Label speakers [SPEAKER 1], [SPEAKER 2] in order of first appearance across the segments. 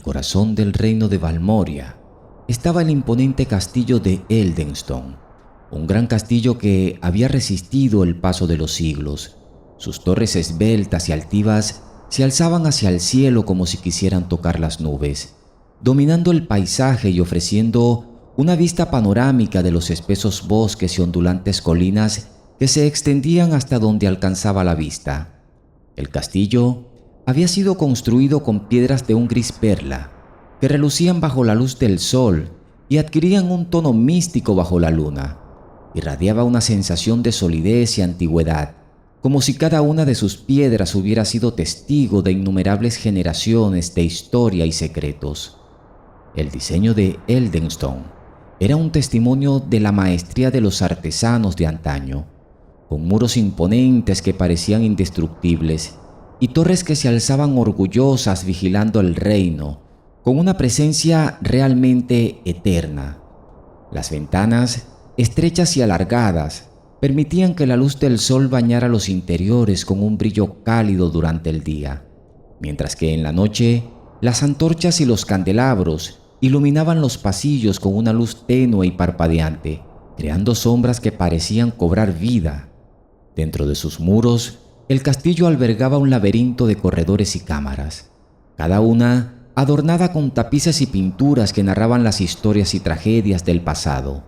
[SPEAKER 1] el corazón del reino de Valmoria estaba el imponente castillo de Eldenstone, un gran castillo que había resistido el paso de los siglos. Sus torres esbeltas y altivas se alzaban hacia el cielo como si quisieran tocar las nubes, dominando el paisaje y ofreciendo una vista panorámica de los espesos bosques y ondulantes colinas que se extendían hasta donde alcanzaba la vista. El castillo había sido construido con piedras de un gris perla que relucían bajo la luz del sol y adquirían un tono místico bajo la luna. Irradiaba una sensación de solidez y antigüedad, como si cada una de sus piedras hubiera sido testigo de innumerables generaciones de historia y secretos. El diseño de Eldenstone era un testimonio de la maestría de los artesanos de antaño, con muros imponentes que parecían indestructibles y torres que se alzaban orgullosas vigilando el reino, con una presencia realmente eterna. Las ventanas, estrechas y alargadas, permitían que la luz del sol bañara los interiores con un brillo cálido durante el día, mientras que en la noche las antorchas y los candelabros iluminaban los pasillos con una luz tenue y parpadeante, creando sombras que parecían cobrar vida. Dentro de sus muros, el castillo albergaba un laberinto de corredores y cámaras, cada una adornada con tapices y pinturas que narraban las historias y tragedias del pasado.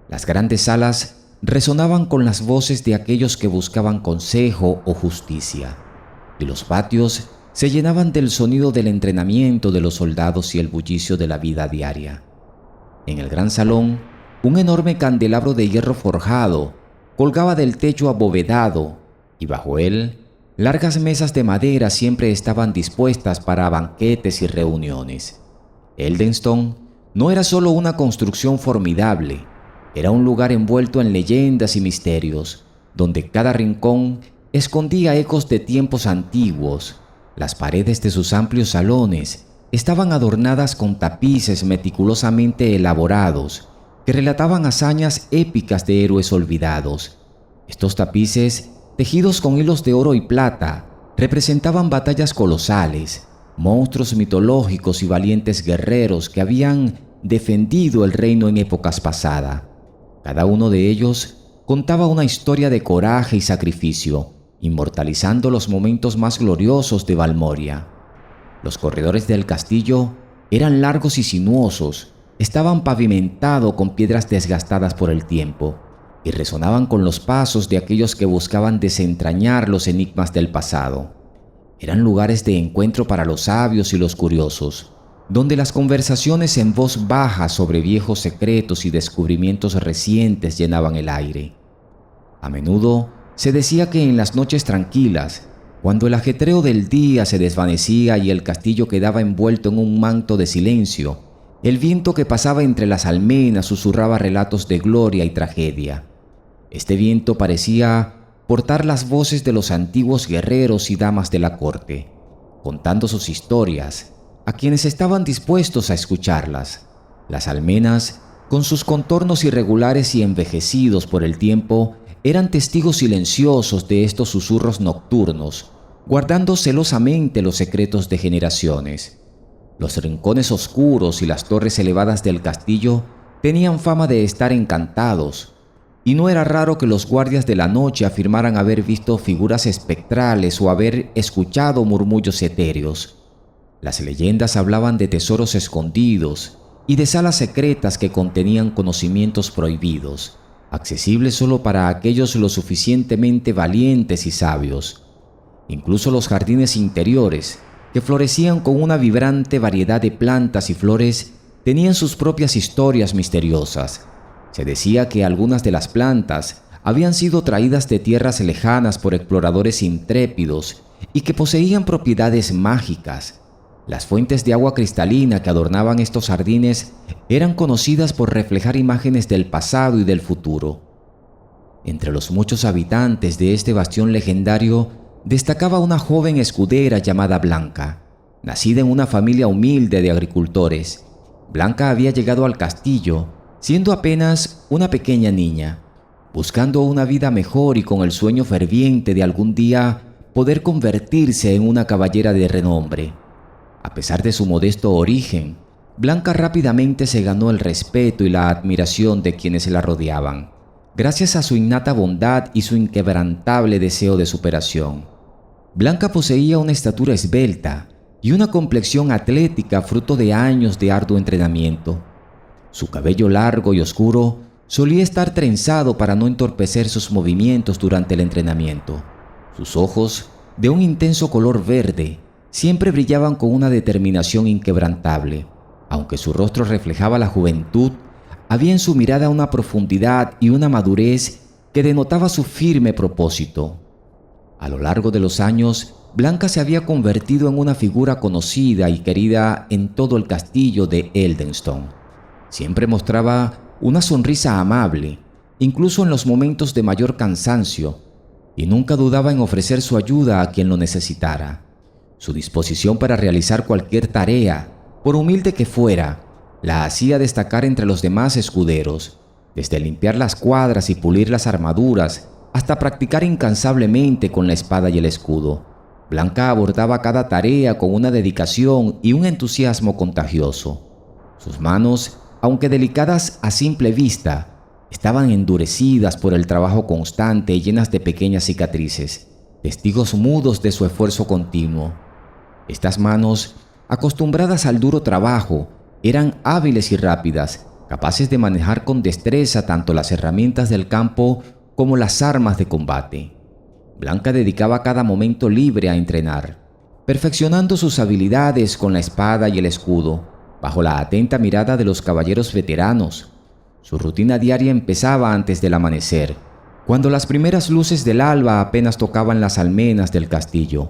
[SPEAKER 1] Las grandes salas resonaban con las voces de aquellos que buscaban consejo o justicia, y los patios se llenaban del sonido del entrenamiento de los soldados y el bullicio de la vida diaria. En el gran salón, un enorme candelabro de hierro forjado colgaba del techo abovedado, y bajo él, largas mesas de madera siempre estaban dispuestas para banquetes y reuniones. Eldenstone no era solo una construcción formidable, era un lugar envuelto en leyendas y misterios, donde cada rincón escondía ecos de tiempos antiguos. Las paredes de sus amplios salones estaban adornadas con tapices meticulosamente elaborados que relataban hazañas épicas de héroes olvidados. Estos tapices, tejidos con hilos de oro y plata, representaban batallas colosales, monstruos mitológicos y valientes guerreros que habían defendido el reino en épocas pasadas. Cada uno de ellos contaba una historia de coraje y sacrificio, inmortalizando los momentos más gloriosos de Valmoria. Los corredores del castillo eran largos y sinuosos, estaban pavimentados con piedras desgastadas por el tiempo y resonaban con los pasos de aquellos que buscaban desentrañar los enigmas del pasado. Eran lugares de encuentro para los sabios y los curiosos, donde las conversaciones en voz baja sobre viejos secretos y descubrimientos recientes llenaban el aire. A menudo se decía que en las noches tranquilas, cuando el ajetreo del día se desvanecía y el castillo quedaba envuelto en un manto de silencio, el viento que pasaba entre las almenas susurraba relatos de gloria y tragedia. Este viento parecía portar las voces de los antiguos guerreros y damas de la corte, contando sus historias a quienes estaban dispuestos a escucharlas. Las almenas, con sus contornos irregulares y envejecidos por el tiempo, eran testigos silenciosos de estos susurros nocturnos, guardando celosamente los secretos de generaciones. Los rincones oscuros y las torres elevadas del castillo tenían fama de estar encantados, y no era raro que los guardias de la noche afirmaran haber visto figuras espectrales o haber escuchado murmullos etéreos. Las leyendas hablaban de tesoros escondidos y de salas secretas que contenían conocimientos prohibidos, accesibles solo para aquellos lo suficientemente valientes y sabios. Incluso los jardines interiores, que florecían con una vibrante variedad de plantas y flores, tenían sus propias historias misteriosas. Se decía que algunas de las plantas habían sido traídas de tierras lejanas por exploradores intrépidos y que poseían propiedades mágicas. Las fuentes de agua cristalina que adornaban estos jardines eran conocidas por reflejar imágenes del pasado y del futuro. Entre los muchos habitantes de este bastión legendario destacaba una joven escudera llamada Blanca, nacida en una familia humilde de agricultores. Blanca había llegado al castillo siendo apenas una pequeña niña, buscando una vida mejor y con el sueño ferviente de algún día poder convertirse en una caballera de renombre. A pesar de su modesto origen, Blanca rápidamente se ganó el respeto y la admiración de quienes la rodeaban, gracias a su innata bondad y su inquebrantable deseo de superación. Blanca poseía una estatura esbelta y una complexión atlética fruto de años de arduo entrenamiento. Su cabello largo y oscuro solía estar trenzado para no entorpecer sus movimientos durante el entrenamiento. Sus ojos, de un intenso color verde, siempre brillaban con una determinación inquebrantable. Aunque su rostro reflejaba la juventud, había en su mirada una profundidad y una madurez que denotaba su firme propósito. A lo largo de los años, Blanca se había convertido en una figura conocida y querida en todo el castillo de Eldenstone. Siempre mostraba una sonrisa amable, incluso en los momentos de mayor cansancio, y nunca dudaba en ofrecer su ayuda a quien lo necesitara. Su disposición para realizar cualquier tarea, por humilde que fuera, la hacía destacar entre los demás escuderos, desde limpiar las cuadras y pulir las armaduras hasta practicar incansablemente con la espada y el escudo. Blanca abordaba cada tarea con una dedicación y un entusiasmo contagioso. Sus manos, aunque delicadas a simple vista, estaban endurecidas por el trabajo constante y llenas de pequeñas cicatrices, testigos mudos de su esfuerzo continuo. Estas manos, acostumbradas al duro trabajo, eran hábiles y rápidas, capaces de manejar con destreza tanto las herramientas del campo como las armas de combate. Blanca dedicaba cada momento libre a entrenar, perfeccionando sus habilidades con la espada y el escudo, bajo la atenta mirada de los caballeros veteranos. Su rutina diaria empezaba antes del amanecer, cuando las primeras luces del alba apenas tocaban las almenas del castillo.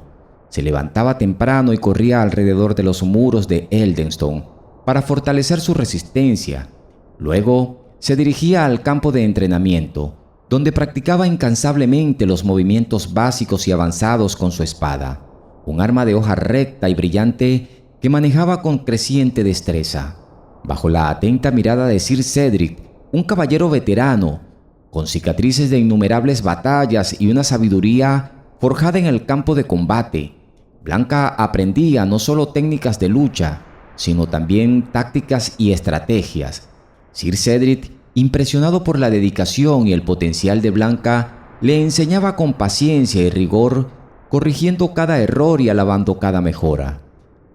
[SPEAKER 1] Se levantaba temprano y corría alrededor de los muros de Eldenstone para fortalecer su resistencia. Luego se dirigía al campo de entrenamiento, donde practicaba incansablemente los movimientos básicos y avanzados con su espada, un arma de hoja recta y brillante que manejaba con creciente destreza. Bajo la atenta mirada de Sir Cedric, un caballero veterano, con cicatrices de innumerables batallas y una sabiduría forjada en el campo de combate, Blanca aprendía no solo técnicas de lucha, sino también tácticas y estrategias. Sir Cedric, impresionado por la dedicación y el potencial de Blanca, le enseñaba con paciencia y rigor, corrigiendo cada error y alabando cada mejora.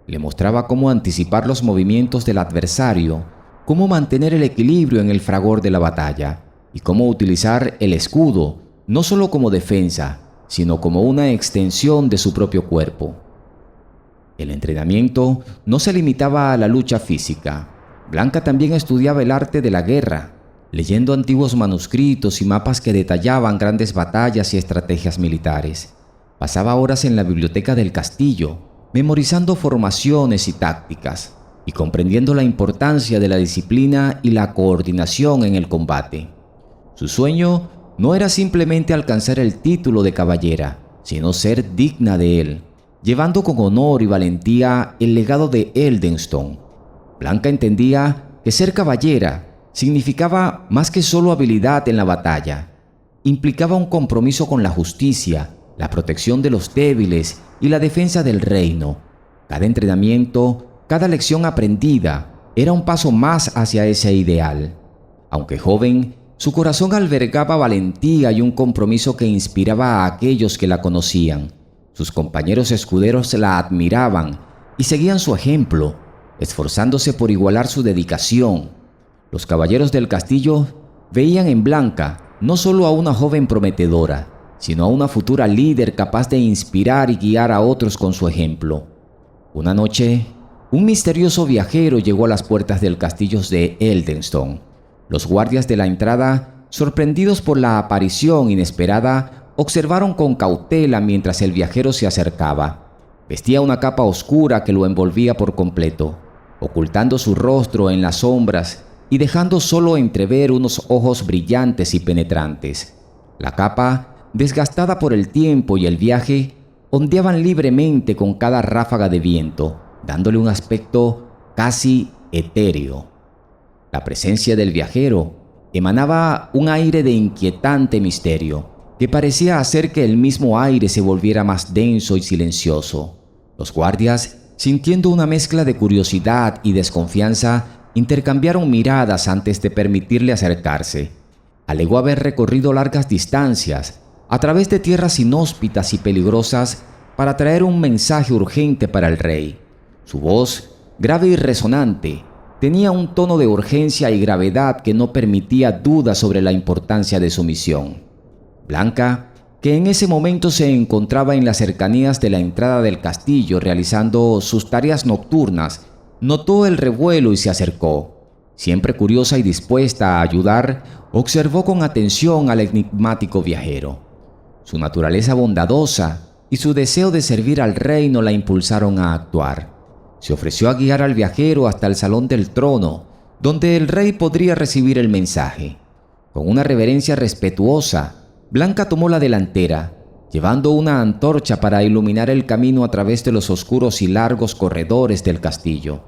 [SPEAKER 1] Le mostraba cómo anticipar los movimientos del adversario, cómo mantener el equilibrio en el fragor de la batalla y cómo utilizar el escudo no solo como defensa, sino como una extensión de su propio cuerpo. El entrenamiento no se limitaba a la lucha física. Blanca también estudiaba el arte de la guerra, leyendo antiguos manuscritos y mapas que detallaban grandes batallas y estrategias militares. Pasaba horas en la biblioteca del castillo, memorizando formaciones y tácticas, y comprendiendo la importancia de la disciplina y la coordinación en el combate. Su sueño no era simplemente alcanzar el título de caballera, sino ser digna de él, llevando con honor y valentía el legado de Eldenstone. Blanca entendía que ser caballera significaba más que solo habilidad en la batalla. Implicaba un compromiso con la justicia, la protección de los débiles y la defensa del reino. Cada entrenamiento, cada lección aprendida, era un paso más hacia ese ideal. Aunque joven, su corazón albergaba valentía y un compromiso que inspiraba a aquellos que la conocían. Sus compañeros escuderos la admiraban y seguían su ejemplo, esforzándose por igualar su dedicación. Los caballeros del castillo veían en Blanca no solo a una joven prometedora, sino a una futura líder capaz de inspirar y guiar a otros con su ejemplo. Una noche, un misterioso viajero llegó a las puertas del castillo de Eldenstone. Los guardias de la entrada, sorprendidos por la aparición inesperada, observaron con cautela mientras el viajero se acercaba. Vestía una capa oscura que lo envolvía por completo, ocultando su rostro en las sombras y dejando solo entrever unos ojos brillantes y penetrantes. La capa, desgastada por el tiempo y el viaje, ondeaban libremente con cada ráfaga de viento, dándole un aspecto casi etéreo. La presencia del viajero emanaba un aire de inquietante misterio, que parecía hacer que el mismo aire se volviera más denso y silencioso. Los guardias sintiendo una mezcla de curiosidad y desconfianza, intercambiaron miradas antes de permitirle acercarse. Alegó haber recorrido largas distancias, a través de tierras inhóspitas y peligrosas, para traer un mensaje urgente para el rey. Su voz, grave y resonante, tenía un tono de urgencia y gravedad que no permitía dudas sobre la importancia de su misión. Blanca, que en ese momento se encontraba en las cercanías de la entrada del castillo realizando sus tareas nocturnas, notó el revuelo y se acercó. Siempre curiosa y dispuesta a ayudar, observó con atención al enigmático viajero. Su naturaleza bondadosa y su deseo de servir al reino la impulsaron a actuar. Se ofreció a guiar al viajero hasta el salón del trono, donde el rey podría recibir el mensaje. Con una reverencia respetuosa, Blanca tomó la delantera, llevando una antorcha para iluminar el camino a través de los oscuros y largos corredores del castillo.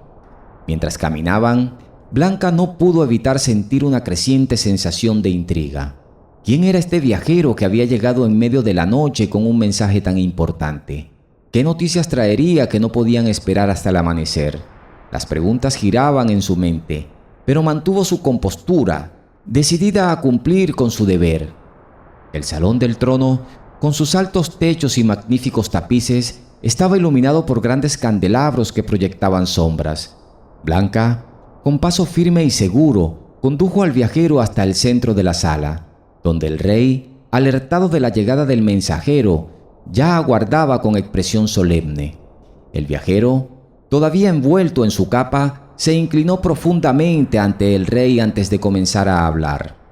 [SPEAKER 1] Mientras caminaban, Blanca no pudo evitar sentir una creciente sensación de intriga. ¿Quién era este viajero que había llegado en medio de la noche con un mensaje tan importante? ¿Qué noticias traería que no podían esperar hasta el amanecer? Las preguntas giraban en su mente, pero mantuvo su compostura, decidida a cumplir con su deber. El salón del trono, con sus altos techos y magníficos tapices, estaba iluminado por grandes candelabros que proyectaban sombras. Blanca, con paso firme y seguro, condujo al viajero hasta el centro de la sala, donde el rey, alertado de la llegada del mensajero, ya aguardaba con expresión solemne. El viajero, todavía envuelto en su capa, se inclinó profundamente ante el rey antes de comenzar a hablar.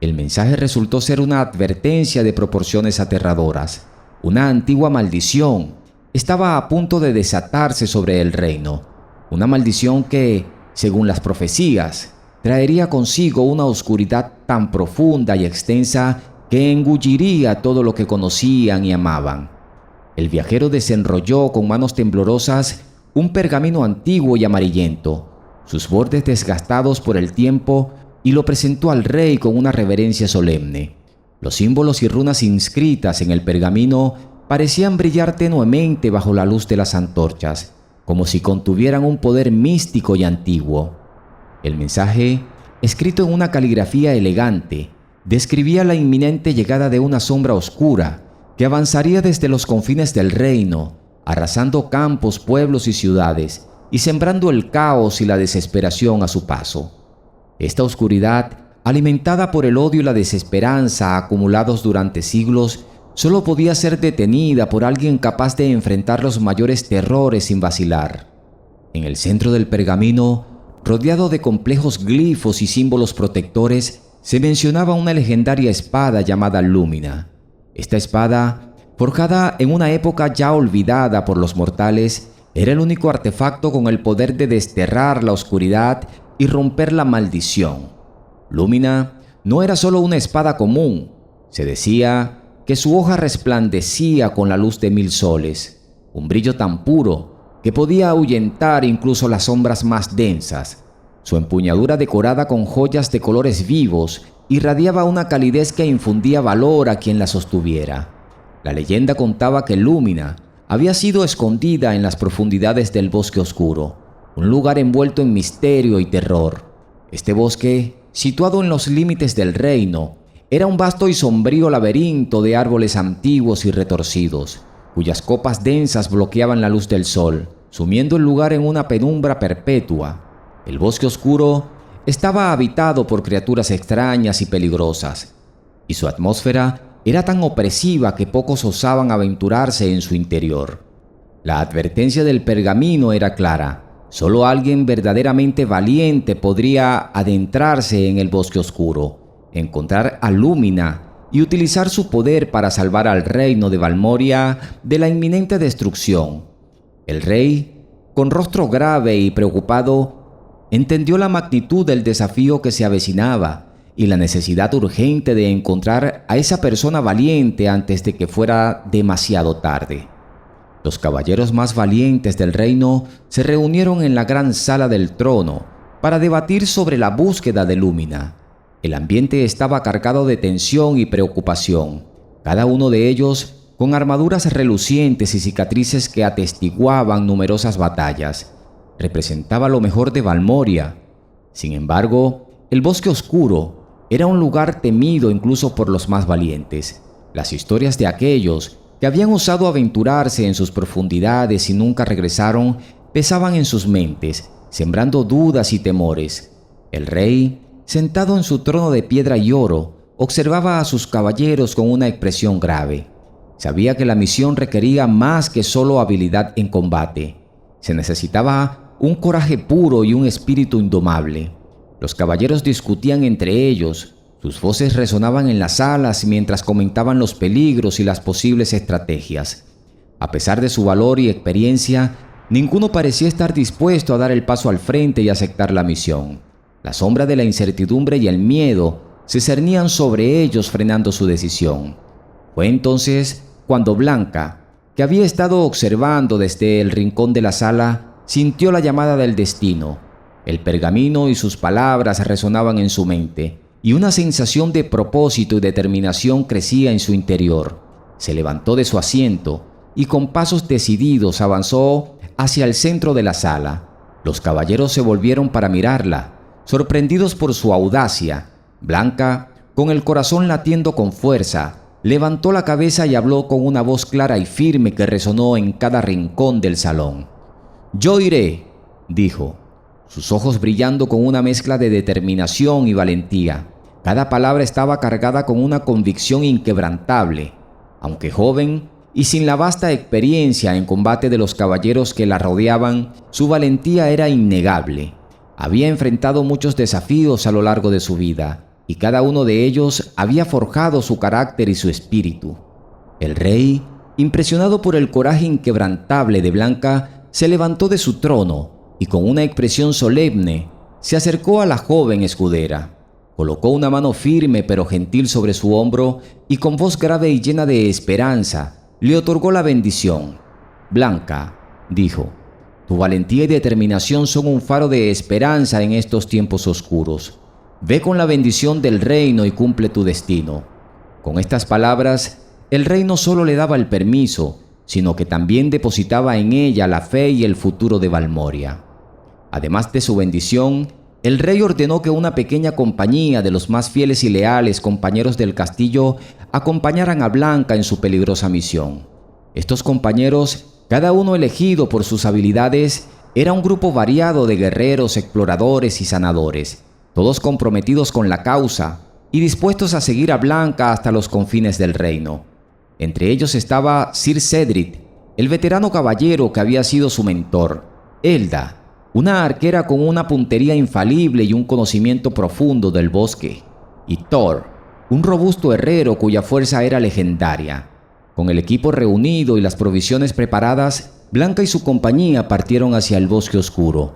[SPEAKER 1] El mensaje resultó ser una advertencia de proporciones aterradoras. Una antigua maldición estaba a punto de desatarse sobre el reino. Una maldición que, según las profecías, traería consigo una oscuridad tan profunda y extensa que engulliría todo lo que conocían y amaban. El viajero desenrolló con manos temblorosas un pergamino antiguo y amarillento, sus bordes desgastados por el tiempo, y lo presentó al rey con una reverencia solemne. Los símbolos y runas inscritas en el pergamino parecían brillar tenuemente bajo la luz de las antorchas, como si contuvieran un poder místico y antiguo. El mensaje, escrito en una caligrafía elegante, describía la inminente llegada de una sombra oscura que avanzaría desde los confines del reino, arrasando campos, pueblos y ciudades, y sembrando el caos y la desesperación a su paso. Esta oscuridad, alimentada por el odio y la desesperanza acumulados durante siglos, solo podía ser detenida por alguien capaz de enfrentar los mayores terrores sin vacilar. En el centro del pergamino, rodeado de complejos glifos y símbolos protectores, se mencionaba una legendaria espada llamada Lumina. Esta espada, forjada en una época ya olvidada por los mortales, era el único artefacto con el poder de desterrar la oscuridad y romper la maldición. Lumina no era solo una espada común. Se decía que su hoja resplandecía con la luz de 1000 soles, un brillo tan puro que podía ahuyentar incluso las sombras más densas. Su empuñadura, decorada con joyas de colores vivos, irradiaba una calidez que infundía valor a quien la sostuviera. La leyenda contaba que Lumina había sido escondida en las profundidades del bosque oscuro, un lugar envuelto en misterio y terror. Este bosque, situado en los límites del reino, era un vasto y sombrío laberinto de árboles antiguos y retorcidos, cuyas copas densas bloqueaban la luz del sol, sumiendo el lugar en una penumbra perpetua. El bosque oscuro estaba habitado por criaturas extrañas y peligrosas, y su atmósfera era tan opresiva que pocos osaban aventurarse en su interior. La advertencia del pergamino era clara: solo alguien verdaderamente valiente podría adentrarse en el bosque oscuro, encontrar a Lumina y utilizar su poder para salvar al reino de Valmoria de la inminente destrucción. El rey, con rostro grave y preocupado, entendió la magnitud del desafío que se avecinaba y la necesidad urgente de encontrar a esa persona valiente antes de que fuera demasiado tarde. Los caballeros más valientes del reino se reunieron en la gran sala del trono para debatir sobre la búsqueda de Lumina. El ambiente estaba cargado de tensión y preocupación. Cada uno de ellos con armaduras relucientes y cicatrices que atestiguaban numerosas batallas. Representaba lo mejor de Valmoria. Sin embargo, el bosque oscuro era un lugar temido incluso por los más valientes. Las historias de aquellos que habían osado aventurarse en sus profundidades y nunca regresaron pesaban en sus mentes, sembrando dudas y temores. El rey, sentado en su trono de piedra y oro, observaba a sus caballeros con una expresión grave. Sabía que la misión requería más que solo habilidad en combate. Se necesitaba un coraje puro y un espíritu indomable. Los caballeros discutían entre ellos. Sus voces resonaban en las salas mientras comentaban los peligros y las posibles estrategias. A pesar de su valor y experiencia, ninguno parecía estar dispuesto a dar el paso al frente y aceptar la misión. La sombra de la incertidumbre y el miedo se cernían sobre ellos, frenando su decisión. Fue entonces cuando Blanca, que había estado observando desde el rincón de la sala, sintió la llamada del destino. El pergamino y sus palabras resonaban en su mente, y una sensación de propósito y determinación crecía en su interior. Se levantó de su asiento y con pasos decididos avanzó hacia el centro de la sala. Los caballeros se volvieron para mirarla, sorprendidos por su audacia. Blanca, con el corazón latiendo con fuerza, levantó la cabeza y habló con una voz clara y firme que resonó en cada rincón del salón. «Yo iré», dijo, sus ojos brillando con una mezcla de determinación y valentía. Cada palabra estaba cargada con una convicción inquebrantable. Aunque joven y sin la vasta experiencia en combate de los caballeros que la rodeaban, su valentía era innegable. Había enfrentado muchos desafíos a lo largo de su vida, y cada uno de ellos había forjado su carácter y su espíritu. El rey, impresionado por el coraje inquebrantable de Blanca, se levantó de su trono y con una expresión solemne se acercó a la joven escudera. Colocó una mano firme pero gentil sobre su hombro y con voz grave y llena de esperanza le otorgó la bendición. «Blanca», dijo, «tu valentía y determinación son un faro de esperanza en estos tiempos oscuros. Ve con la bendición del reino y cumple tu destino». Con estas palabras, el rey no solo le daba el permiso, sino que también depositaba en ella la fe y el futuro de Valmoria. Además de su bendición, el rey ordenó que una pequeña compañía de los más fieles y leales compañeros del castillo acompañaran a Blanca en su peligrosa misión. Estos compañeros, cada uno elegido por sus habilidades, era un grupo variado de guerreros, exploradores y sanadores, todos comprometidos con la causa y dispuestos a seguir a Blanca hasta los confines del reino. Entre ellos estaba Sir Cedric, el veterano caballero que había sido su mentor, Elda, una arquera con una puntería infalible y un conocimiento profundo del bosque, y Thor, un robusto herrero cuya fuerza era legendaria. Con el equipo reunido y las provisiones preparadas, Blanca y su compañía partieron hacia el bosque oscuro.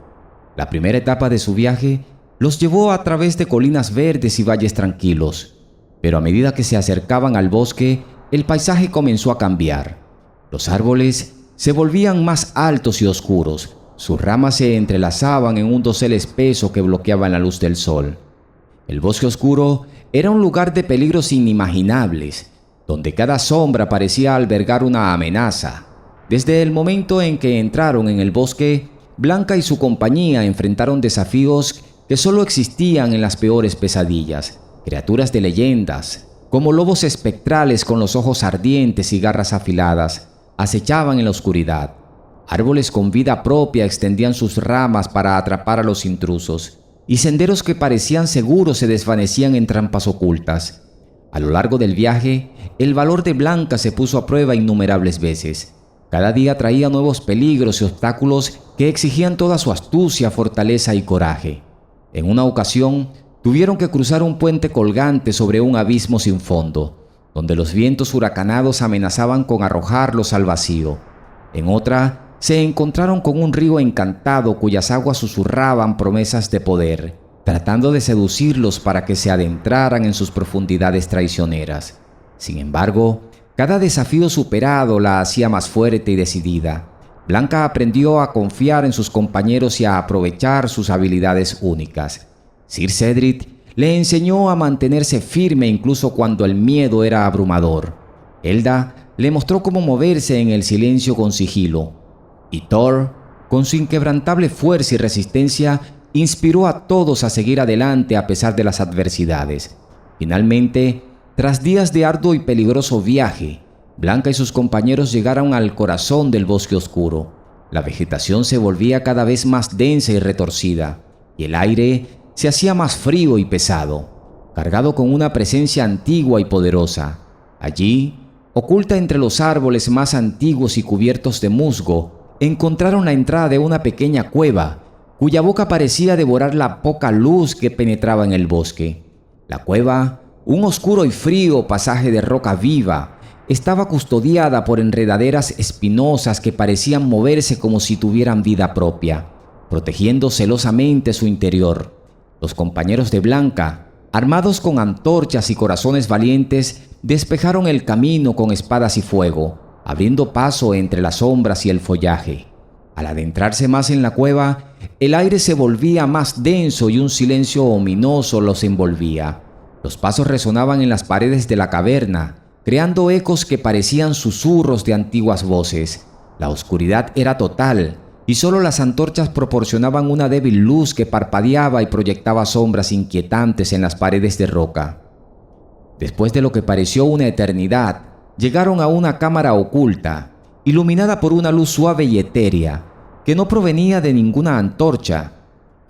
[SPEAKER 1] La primera etapa de su viaje los llevó a través de colinas verdes y valles tranquilos, pero a medida que se acercaban al bosque, el paisaje comenzó a cambiar. Los árboles se volvían más altos y oscuros. Sus ramas se entrelazaban en un dosel espeso que bloqueaba la luz del sol. El bosque oscuro era un lugar de peligros inimaginables, donde cada sombra parecía albergar una amenaza. Desde el momento en que entraron en el bosque, Blanca y su compañía enfrentaron desafíos que solo existían en las peores pesadillas. Criaturas de leyendas, como lobos espectrales con los ojos ardientes y garras afiladas, acechaban en la oscuridad. Árboles con vida propia extendían sus ramas para atrapar a los intrusos, y senderos que parecían seguros se desvanecían en trampas ocultas. A lo largo del viaje, el valor de Blanca se puso a prueba innumerables veces. Cada día traía nuevos peligros y obstáculos que exigían toda su astucia, fortaleza y coraje. En una ocasión, tuvieron que cruzar un puente colgante sobre un abismo sin fondo, donde los vientos huracanados amenazaban con arrojarlos al vacío. En otra, se encontraron con un río encantado cuyas aguas susurraban promesas de poder, tratando de seducirlos para que se adentraran en sus profundidades traicioneras. Sin embargo, cada desafío superado la hacía más fuerte y decidida. Blanca aprendió a confiar en sus compañeros y a aprovechar sus habilidades únicas. Sir Cedric le enseñó a mantenerse firme incluso cuando el miedo era abrumador. Elda le mostró cómo moverse en el silencio con sigilo. Y Thor, con su inquebrantable fuerza y resistencia, inspiró a todos a seguir adelante a pesar de las adversidades. Finalmente, tras días de arduo y peligroso viaje, Blanca y sus compañeros llegaron al corazón del bosque oscuro. La vegetación se volvía cada vez más densa y retorcida, y el aire se hacía más frío y pesado, cargado con una presencia antigua y poderosa. Allí, oculta entre los árboles más antiguos y cubiertos de musgo, encontraron la entrada de una pequeña cueva, cuya boca parecía devorar la poca luz que penetraba en el bosque. La cueva, un oscuro y frío pasaje de roca viva, estaba custodiada por enredaderas espinosas que parecían moverse como si tuvieran vida propia, protegiendo celosamente su interior. Los compañeros de Blanca, armados con antorchas y corazones valientes, despejaron el camino con espadas y fuego, abriendo paso entre las sombras y el follaje. Al adentrarse más en la cueva, el aire se volvía más denso y un silencio ominoso los envolvía. Los pasos resonaban en las paredes de la caverna, creando ecos que parecían susurros de antiguas voces. La oscuridad era total, y solo las antorchas proporcionaban una débil luz que parpadeaba y proyectaba sombras inquietantes en las paredes de roca. Después de lo que pareció una eternidad, llegaron a una cámara oculta, iluminada por una luz suave y etérea, que no provenía de ninguna antorcha.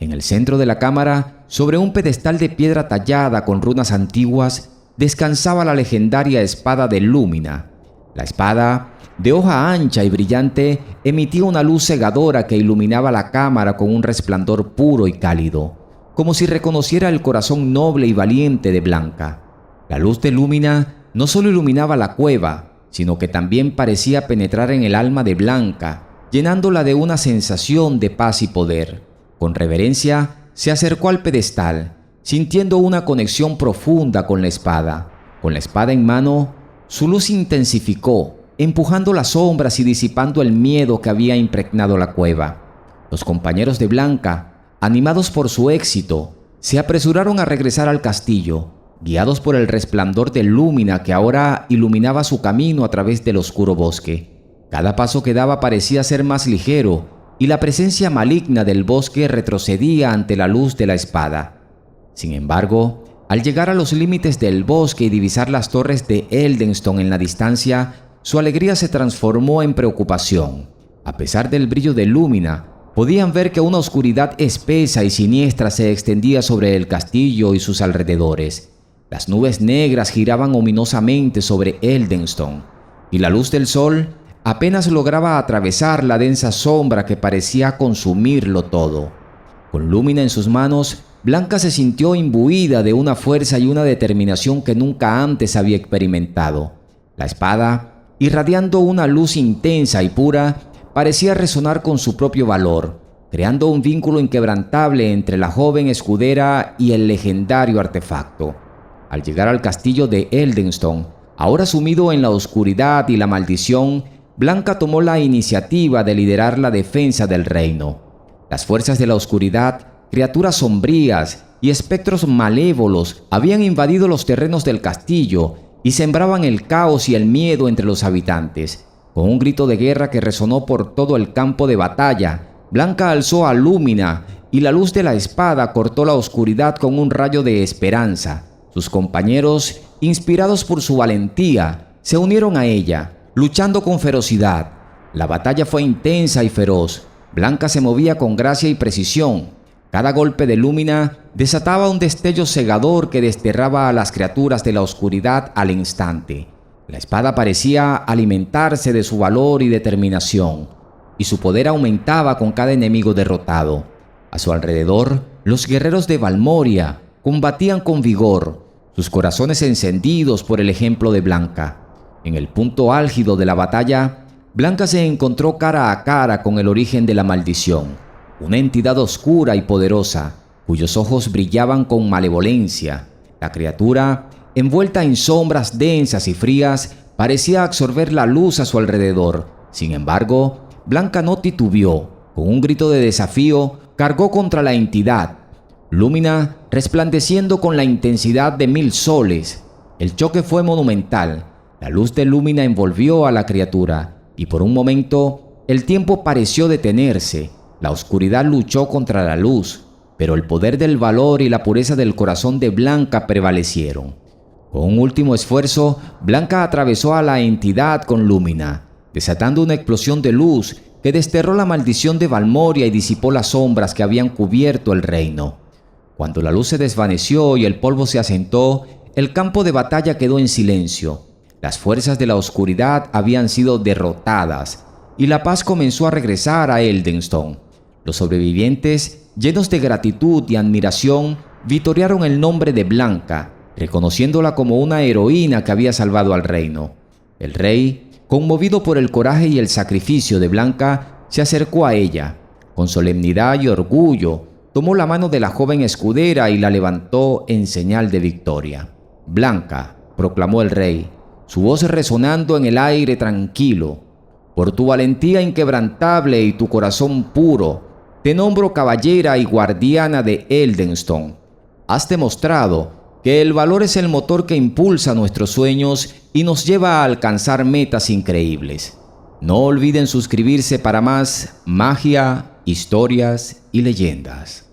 [SPEAKER 1] En el centro de la cámara, sobre un pedestal de piedra tallada con runas antiguas, descansaba la legendaria espada de Lúmina. La espada, de hoja ancha y brillante, emitía una luz cegadora que iluminaba la cámara con un resplandor puro y cálido, como si reconociera el corazón noble y valiente de Blanca. La luz de Lúmina no solo iluminaba la cueva, sino que también parecía penetrar en el alma de Blanca, llenándola de una sensación de paz y poder. Con reverencia, se acercó al pedestal, sintiendo una conexión profunda con la espada. Con la espada en mano, su luz se intensificó, empujando las sombras y disipando el miedo que había impregnado la cueva. Los compañeros de Blanca, animados por su éxito, se apresuraron a regresar al castillo, guiados por el resplandor de Lúmina que ahora iluminaba su camino a través del oscuro bosque. Cada paso que daba parecía ser más ligero, y la presencia maligna del bosque retrocedía ante la luz de la espada. Sin embargo, al llegar a los límites del bosque y divisar las torres de Eldenstone en la distancia, su alegría se transformó en preocupación. A pesar del brillo de Lúmina, podían ver que una oscuridad espesa y siniestra se extendía sobre el castillo y sus alrededores. Las nubes negras giraban ominosamente sobre Eldenstone, y la luz del sol apenas lograba atravesar la densa sombra que parecía consumirlo todo. Con Lúmina en sus manos, Blanca se sintió imbuida de una fuerza y una determinación que nunca antes había experimentado. La espada, irradiando una luz intensa y pura, parecía resonar con su propio valor, creando un vínculo inquebrantable entre la joven escudera y el legendario artefacto. Al llegar al castillo de Eldenstone, ahora sumido en la oscuridad y la maldición, Blanca tomó la iniciativa de liderar la defensa del reino. Las fuerzas de la oscuridad, criaturas sombrías y espectros malévolos habían invadido los terrenos del castillo y sembraban el caos y el miedo entre los habitantes. Con un grito de guerra que resonó por todo el campo de batalla, Blanca alzó a Lúmina y la luz de la espada cortó la oscuridad con un rayo de esperanza. Sus compañeros, inspirados por su valentía, se unieron a ella, luchando con ferocidad. La batalla fue intensa y feroz. Blanca se movía con gracia y precisión. Cada golpe de Lúmina desataba un destello cegador que desterraba a las criaturas de la oscuridad al instante. La espada parecía alimentarse de su valor y determinación, y su poder aumentaba con cada enemigo derrotado. A su alrededor, los guerreros de Valmoria combatían con vigor, sus corazones encendidos por el ejemplo de Blanca. En el punto álgido de la batalla, Blanca se encontró cara a cara con el origen de la maldición, una entidad oscura y poderosa, cuyos ojos brillaban con malevolencia. La criatura, envuelta en sombras densas y frías, parecía absorber la luz a su alrededor. Sin embargo, Blanca no titubeó. Con un grito de desafío, cargó contra la entidad. Lúmina resplandeciendo con la intensidad de 1000 soles. El choque fue monumental, La luz de Lumina envolvió a la criatura y por un momento el tiempo pareció detenerse. La oscuridad luchó contra la luz, pero el poder del valor y la pureza del corazón de Blanca prevalecieron. Con un último esfuerzo, Blanca atravesó a la entidad con Lumina, desatando una explosión de luz que desterró la maldición de Valmoria y disipó las sombras que habían cubierto el reino. Cuando la luz se desvaneció y el polvo se asentó, el campo de batalla quedó en silencio. Las fuerzas de la oscuridad habían sido derrotadas y la paz comenzó a regresar a Eldenstone. Los sobrevivientes, llenos de gratitud y admiración, vitorearon el nombre de Blanca, reconociéndola como una heroína que había salvado al reino. El rey, conmovido por el coraje y el sacrificio de Blanca, se acercó a ella. Con solemnidad y orgullo, tomó la mano de la joven escudera y la levantó en señal de victoria. «Blanca», proclamó el rey, su voz resonando en el aire tranquilo, «por tu valentía inquebrantable y tu corazón puro, te nombro caballera y guardiana de Eldenstone. Has demostrado que el valor es el motor que impulsa nuestros sueños y nos lleva a alcanzar metas increíbles. No olviden suscribirse para más magia, historias y leyendas».